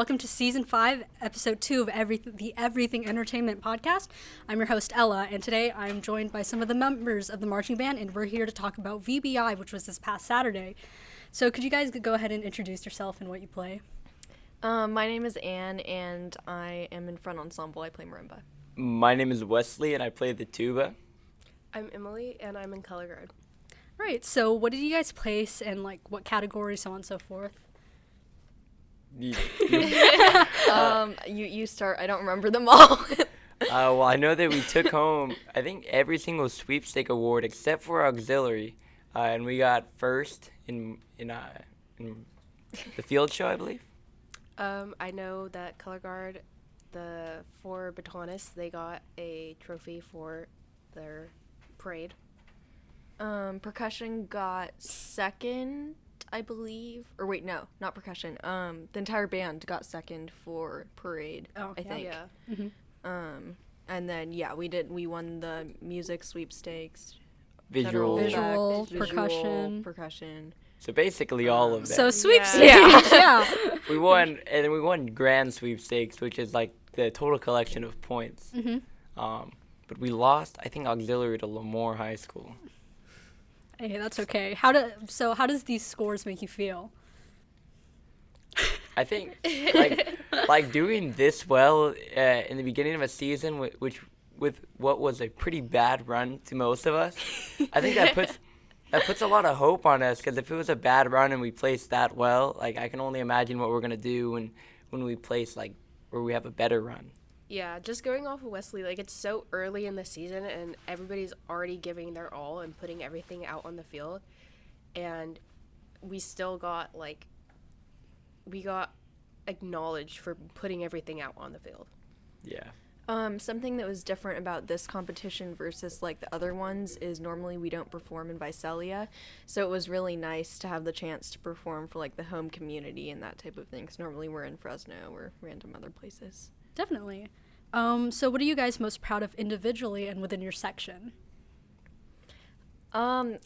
welcome to Season 5, Episode 2 of the Everything Entertainment Podcast. I'm your host, Ella, and today I'm joined by some of the members of the marching band, and we're here to talk about VBI, which was this past Saturday. So could you guys go ahead and introduce yourself and what you play? My name is Anne, and I am in front ensemble. I play marimba. My name is Wesley, and I play the tuba. I'm Emily, and I'm in color guard. Right, so what did you guys place and what categories, so on and so forth? You start. I don't remember them all. Well, I know that we took home, I think, every single sweepstake award except for auxiliary, and we got first in the field show, I believe. I know that color guard, the 4 batonists, they got a trophy for their parade. Percussion got second, I believe. Or wait, no, not percussion. The entire band got second for parade, I think. Yeah. Mm-hmm. And then, we won the music sweepstakes. Visual. Percussion. So basically all of that. So sweepstakes, yeah. We won grand sweepstakes, which is like the total collection of points. Mm-hmm. But we lost, I think, auxiliary to Lemoore High School. Hey, that's okay. How does these scores make you feel? I think, like doing this well in the beginning of a season, with what was a pretty bad run to most of us, I think that puts a lot of hope on us. Because if it was a bad run and we placed that well, I can only imagine what we're gonna do when we place where we have a better run. Yeah, just going off of Wesley, it's so early in the season and everybody's already giving their all and putting everything out on the field. And we still got, we got acknowledged for putting everything out on the field. Yeah. Something that was different about this competition versus the other ones is normally we don't perform in Visalia, so it was really nice to have the chance to perform for the home community and that type of thing, because normally we're in Fresno or random other places. Definitely. So what are you guys most proud of individually and within your section? I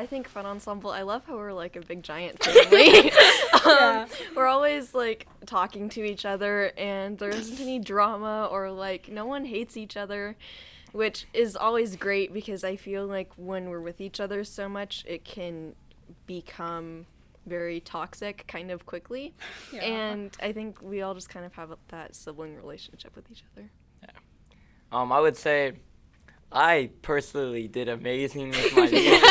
think front ensemble, I love how we're a big giant family. Yeah. We're always talking to each other, and there isn't any drama or no one hates each other, which is always great because I feel when we're with each other so much, it can become very toxic kind of quickly. Yeah. And I think we all just kind of have that sibling relationship with each other. Yeah. I would say I personally did amazing with my music.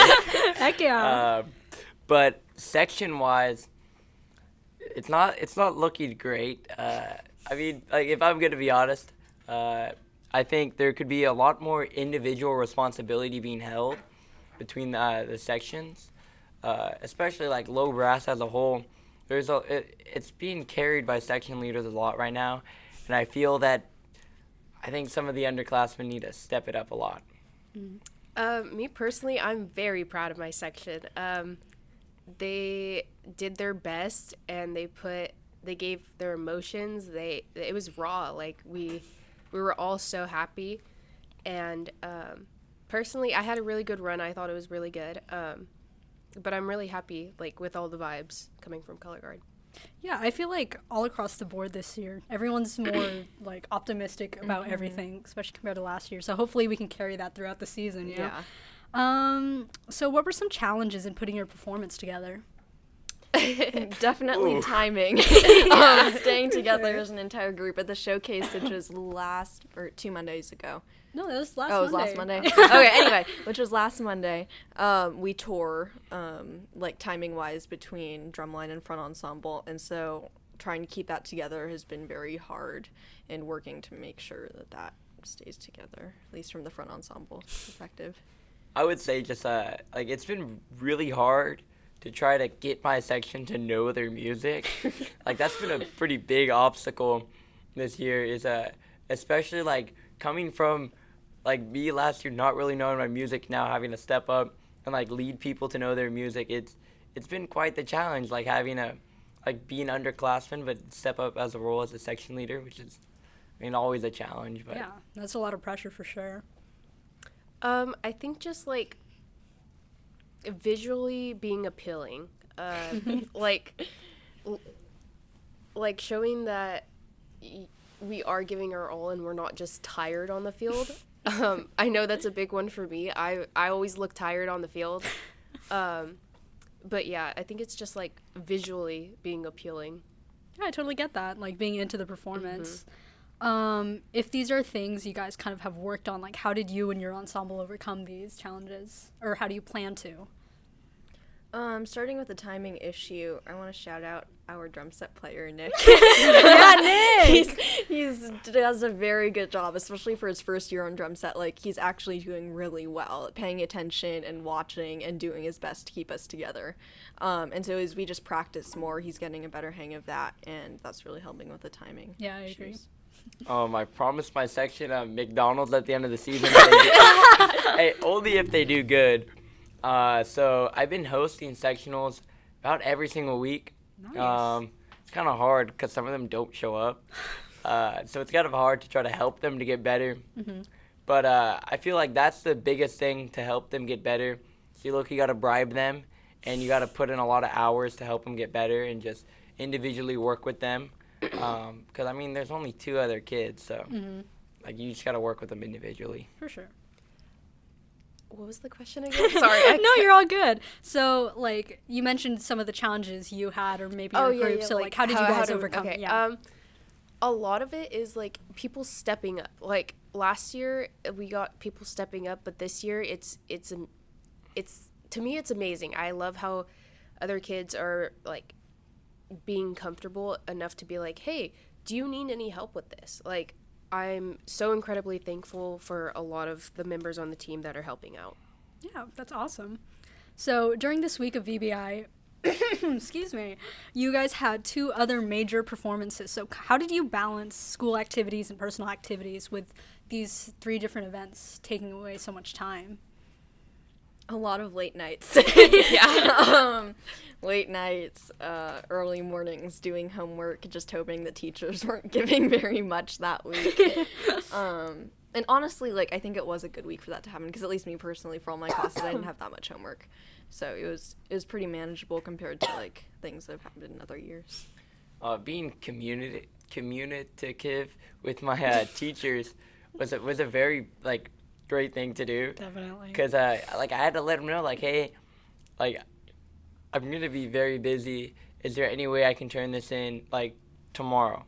Heck yeah. But section-wise, it's not looking great. If I'm going to be honest, I think there could be a lot more individual responsibility being held between the sections, especially low brass as a whole. It's being carried by section leaders a lot right now, and I feel that I think some of the underclassmen need to step it up a lot. Me personally, I'm very proud of my section. They did their best, and they gave their emotions. It was raw. We were all so happy, and personally, I had a really good run. I thought it was really good. But I'm really happy with all the vibes coming from color guard. Yeah, I feel all across the board this year, everyone's more optimistic about everything, especially compared to last year. So hopefully we can carry that throughout the season. Yeah. So what were some challenges in putting your performance together? Definitely timing. Staying together as an entire group at the showcase, which was 2 Mondays ago. No, that was last Monday. Oh, it was last Monday? Okay, anyway, which was last Monday. We tore, timing-wise, between drumline and front ensemble, and so trying to keep that together has been very hard, and working to make sure that stays together, at least from the front ensemble perspective. I would say just it's been really hard to try to get my section to know their music. That's been a pretty big obstacle this year, is especially coming from me last year not really knowing my music, now having to step up and lead people to know their music. It's been quite the challenge, having a being underclassmen but step up as a role as a section leader, which is always a challenge. But yeah, that's a lot of pressure for sure. I think just visually being appealing. like showing that we are giving our all and we're not just tired on the field. I know that's a big one for me. I always look tired on the field. But yeah, I think it's just like visually being appealing. Yeah, I totally get that, like being into the performance. If these are things you guys kind of have worked on, like how did you and your ensemble overcome these challenges, or how do you plan to? Starting with the timing issue, I want to shout out our drum set player, Nick. Yeah, Nick! He's does a very good job, especially for his first year on drum set. Like, he's actually doing really well at paying attention and watching and doing his best to keep us together. And so as we just practice more, he's getting a better hang of that, and that's really helping with the timing. Yeah, I agree. I promised my section McDonald's at the end of the season. Hey, only if they do good. So I've been hosting sectionals about every single week. Nice. It's kind of hard because some of them don't show up. So it's kind of hard to try to help them to get better. But I feel like that's the biggest thing to help them get better. So you got to bribe them, and you got to put in a lot of hours to help them get better and just individually work with them. Because, I mean, there's only 2 other kids, so like you just got to work with them individually. For sure. What was the question again? Sorry. No, you're all good. So, like, you mentioned some of the challenges you had, or maybe your group. Yeah, So, like, how did you guys overcome? Okay. Yeah. A lot of it is like people stepping up. Like last year we got people stepping up, but this year it's to me it's amazing. I love how other kids are like being comfortable enough to be like, "Hey, do you need any help with this?" Like, I'm so incredibly thankful for a lot of the members on the team that are helping out. Yeah, that's awesome. So during this week of VBI, excuse me, you guys had 2 other major performances. So how did you balance school activities and personal activities with these 3 different events taking away so much time? A lot of late nights. Late nights, early mornings doing homework, just hoping the teachers weren't giving very much that week. And honestly, like, I think it was a good week for that to happen, because at least me personally, for all my classes, I didn't have that much homework. So it was pretty manageable compared to, like, things that have happened in other years. Being communicative with my teachers was a very, like, great thing to do. Definitely. Because I had to let them know, like, hey, like, I'm gonna be very busy. Is there any way I can turn this in, like, tomorrow?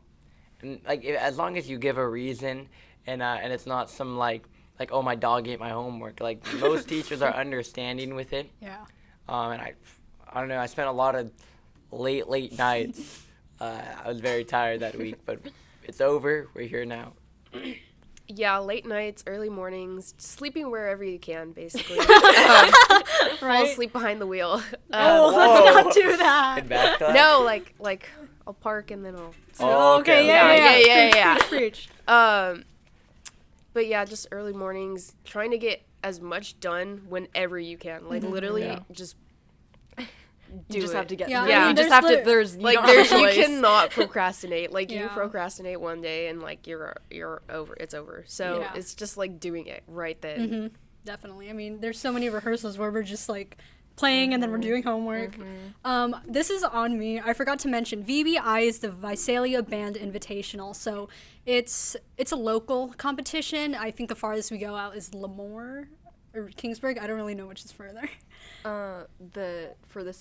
And like, as long as you give a reason, and it's not some like oh, my dog ate my homework. Like, most teachers are understanding with it. Yeah. And I don't know. I spent a lot of late nights. I was very tired that week, but it's over. We're here now. Yeah, late nights, early mornings, sleeping wherever you can, basically. Fall asleep behind the wheel. Let's not do that. Get back to that. No, like I'll park and then I'll. Oh, okay. Yeah. Preach. But yeah, just early mornings, trying to get as much done whenever you can. Like literally, just. You just have to get. Yeah, through. I mean, You just there's have to. There's. You Like don't have a you choice. cannot procrastinate. Like you Yeah. procrastinate one day and like you're over. It's over. So Yeah. it's just like doing it right then. Definitely. I mean, there's so many rehearsals where we're just like playing and then we're doing homework. This is on me. I forgot to mention VBI is the Visalia Band Invitational. So it's a local competition. I think the farthest we go out is Lemoore or Kingsburg. I don't really know which is further. The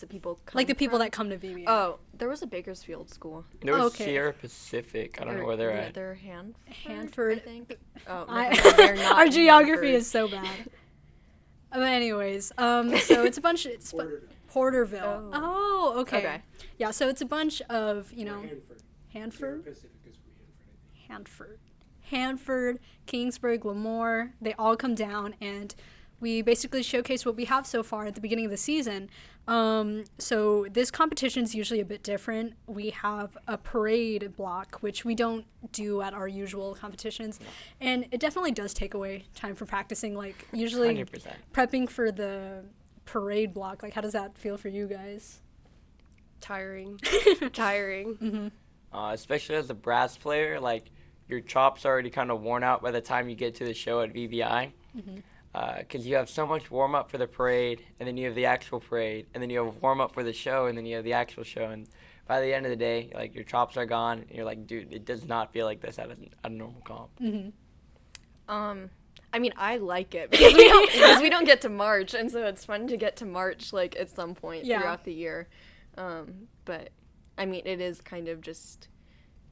people come Like the people from? that come to VBI. Oh, there was a Bakersfield school. There was Okay. Sierra Pacific. I don't know where they're at. They're Hanford. I think. Oh, Our not geography Hanford. is so bad. But anyways, so it's a bunch. It's Porterville. Oh, okay. Okay. Yeah, so it's a bunch of Hanford, Pacific is Hanford. Hanford, Kingsburg, Lemoore. They all come down, and we basically showcase what we have so far at the beginning of the season. So this competition is usually a bit different. We have a parade block, which we don't do at our usual competitions. And it definitely does take away time from practicing. Like, usually 100%. prepping for the parade block, like, how does that feel for you guys? Tiring. Especially as a brass player, like, your chops are already kind of worn out by the time you get to the show at VBI. Because you have so much warm-up for the parade, and then you have the actual parade, and then you have warm-up for the show, and then you have the actual show. And by the end of the day, like, your chops are gone, and you're like, dude, it does not feel like this at a normal comp. I mean, I like it because we don't get to March, and so it's fun to get to March, like, at some point throughout the year. But, I mean, it is kind of just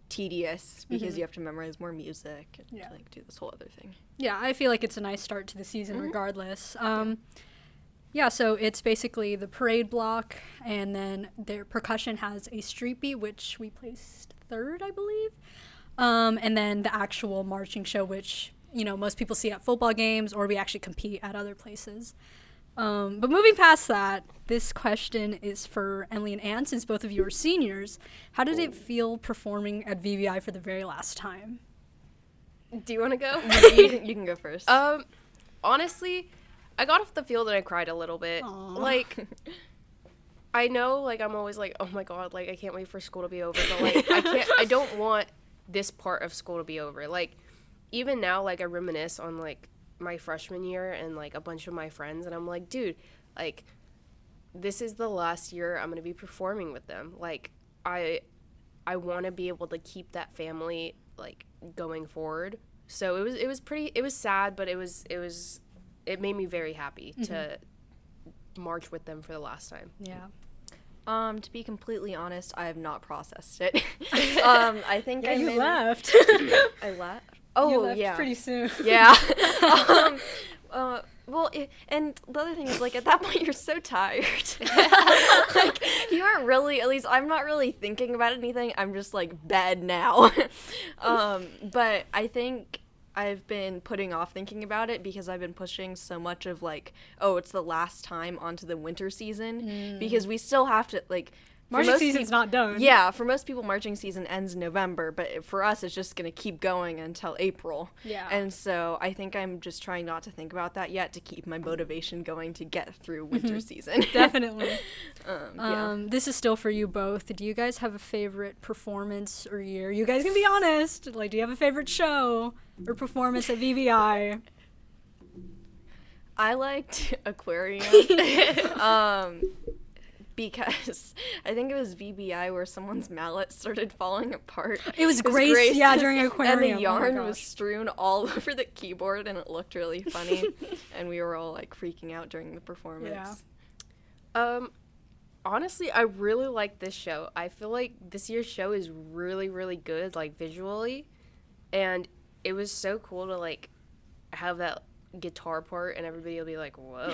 tedious because you have to memorize more music and like, do this whole other thing. Yeah, I feel like it's a nice start to the season regardless. Yeah, so it's basically the parade block, and then their percussion has a street beat, which we placed 3rd, I believe. And then the actual marching show, which, you know, most people see at football games, or we actually compete at other places. But moving past that, this question is for Emily and Anne, since both of you are seniors. How did it feel performing at VBI for the very last time? Do you want to go? You can go first. Honestly, I got off the field and I cried a little bit. Aww. Like, I know, like, I'm always like, oh my god, like, I can't wait for school to be over, but, like, I don't want this part of school to be over. Like, even now, like, I reminisce on, like, my freshman year and, like, a bunch of my friends, and I'm like, dude, like, this is the last year I'm gonna be performing with them. Like, I want to be able to keep that family, like, going forward. So it was sad, but it made me very happy to march with them for the last time. Yeah. To be completely honest, I have not processed it. I think You left. I left. Oh, You left yeah. pretty soon. Yeah. Well, and the other thing is, like, at that point, you're so tired. Like, you aren't really, at least I'm not really thinking about anything. I'm just, like, bed now. But I think I've been putting off thinking about it because I've been pushing so much of, like, oh, it's the last time onto the winter season. Because we still have to, like, Marching season's not done. yeah, for most people, marching season ends in November, but for us, it's just going to keep going until April. Yeah. And so I think I'm just trying not to think about that yet to keep my motivation going to get through winter season. Definitely. Yeah. This is still for you both. Do you guys have a favorite performance or year? You guys can be honest. Like, do you have a favorite show or performance at VBI? I liked Aquarium. Because I think it was VBI where someone's mallet started falling apart. It was Grace, yeah, during Aquarium. And the Oh my yarn was gosh. strewn all over the keyboard, and it looked really funny. And we were all, like, freaking out during the performance. Honestly, I really like this show. I feel like this year's show is really, really good, like, visually. And it was so cool to, like, have that guitar part, and everybody will be like, whoa.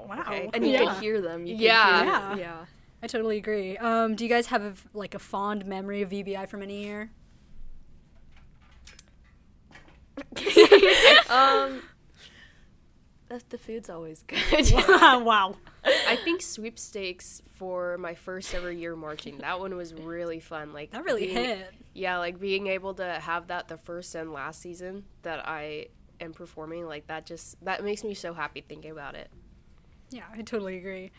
Wow. Okay. And you Yeah. could hear them. You could Yeah. hear, yeah. I totally agree. Do you guys have a fond memory of VBI from any year? The food's always good. Wow. I think sweepstakes for my first ever year marching, that one was really fun. Like, That really hit. Yeah, like, being able to have that the first and last season that I am performing, like, that makes me so happy thinking about it. Yeah, I totally agree.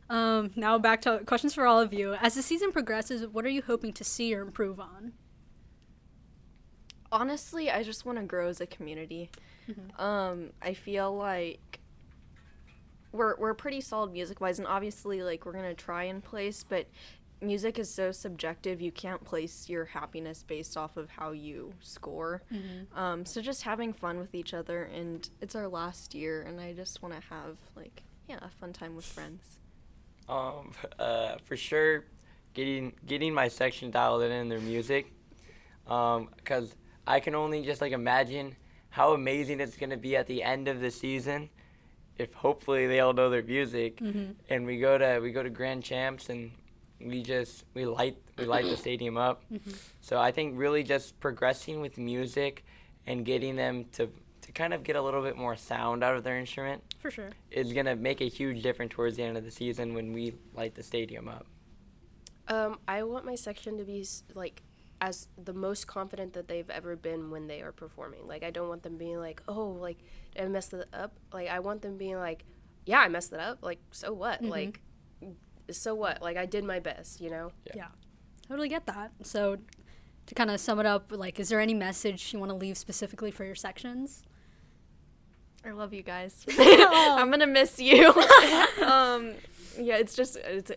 Now back to questions for all of you. As the season progresses, what are you hoping to see or improve on? Honestly, I just want to grow as a community. I feel like we're pretty solid music-wise, and obviously, like, we're going to try and place, but music is so subjective, you can't place your happiness based off of how you score. So just having fun with each other, and it's our last year, and I just want to have, like, a fun time with friends. For sure, getting my section dialed in their music, because I can only just, like, imagine how amazing it's gonna be at the end of the season, if hopefully they all know their music, and we go to Grand Champs and we light the stadium up. So I think really just progressing with music and getting them to kind of get a little bit more sound out of their instrument. For sure. Is going to make a huge difference towards the end of the season when we light the stadium up. I want my section to be, like, as the most confident that they've ever been when they are performing. Like, I don't want them being like, oh, like, I messed it up. Like, I want them being like, yeah, I messed it up. Like, so what? Like, so what? Like, I did my best, you know? Yeah. Totally get that. So to kind of sum it up, like, is there any message you want to leave specifically for your sections? I love you guys. I'm gonna miss you. Yeah, it's just it's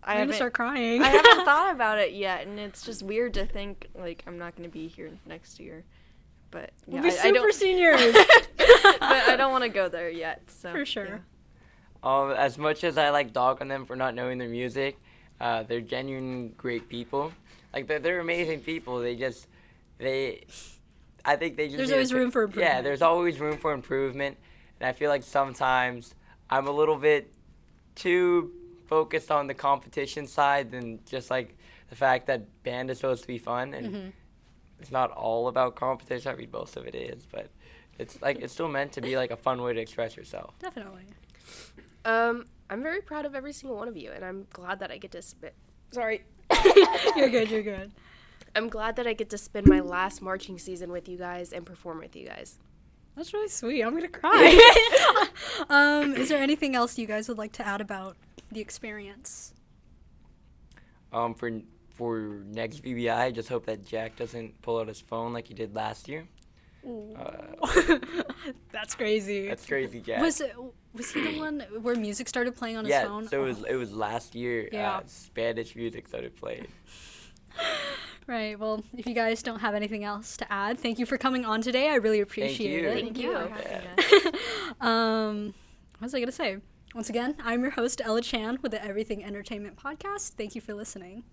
I I'm gonna haven't start crying. I haven't thought about it yet, and it's just weird to think like I'm not gonna be here next year. But yeah, We'll be I super don't. seniors. But I don't want to go there yet. So For sure. yeah. As much as I like dog on them for not knowing their music, they're genuine great people. Like they're amazing people. I think they just. There's need always to- room for Yeah, improvement. there's always room for improvement, and I feel like sometimes I'm a little bit too focused on the competition side than just like the fact that band is supposed to be fun and it's not all about competition. I mean, most of it is, but it's still meant to be like a fun way to express yourself. Definitely. I'm very proud of every single one of you, and I'm glad that I get to spit. Sorry. You're good. I'm glad that I get to spend my last marching season with you guys and perform with you guys. That's really sweet. I'm gonna cry. Is there anything else you guys would like to add about the experience? For next VBI, I just hope that Jack doesn't pull out his phone like he did last year. That's crazy. That's crazy, Jack. Was he the one where music started playing on his Yeah, phone? so it was last year. Yeah. Spanish music started playing. Right. Well, if you guys don't have anything else to add, thank you for coming on today. I really appreciate you. it. Thank you for Yeah. having us. What was I gonna say? Once again, I'm your host Ella Chan with the Everything Entertainment Podcast. Thank you for listening.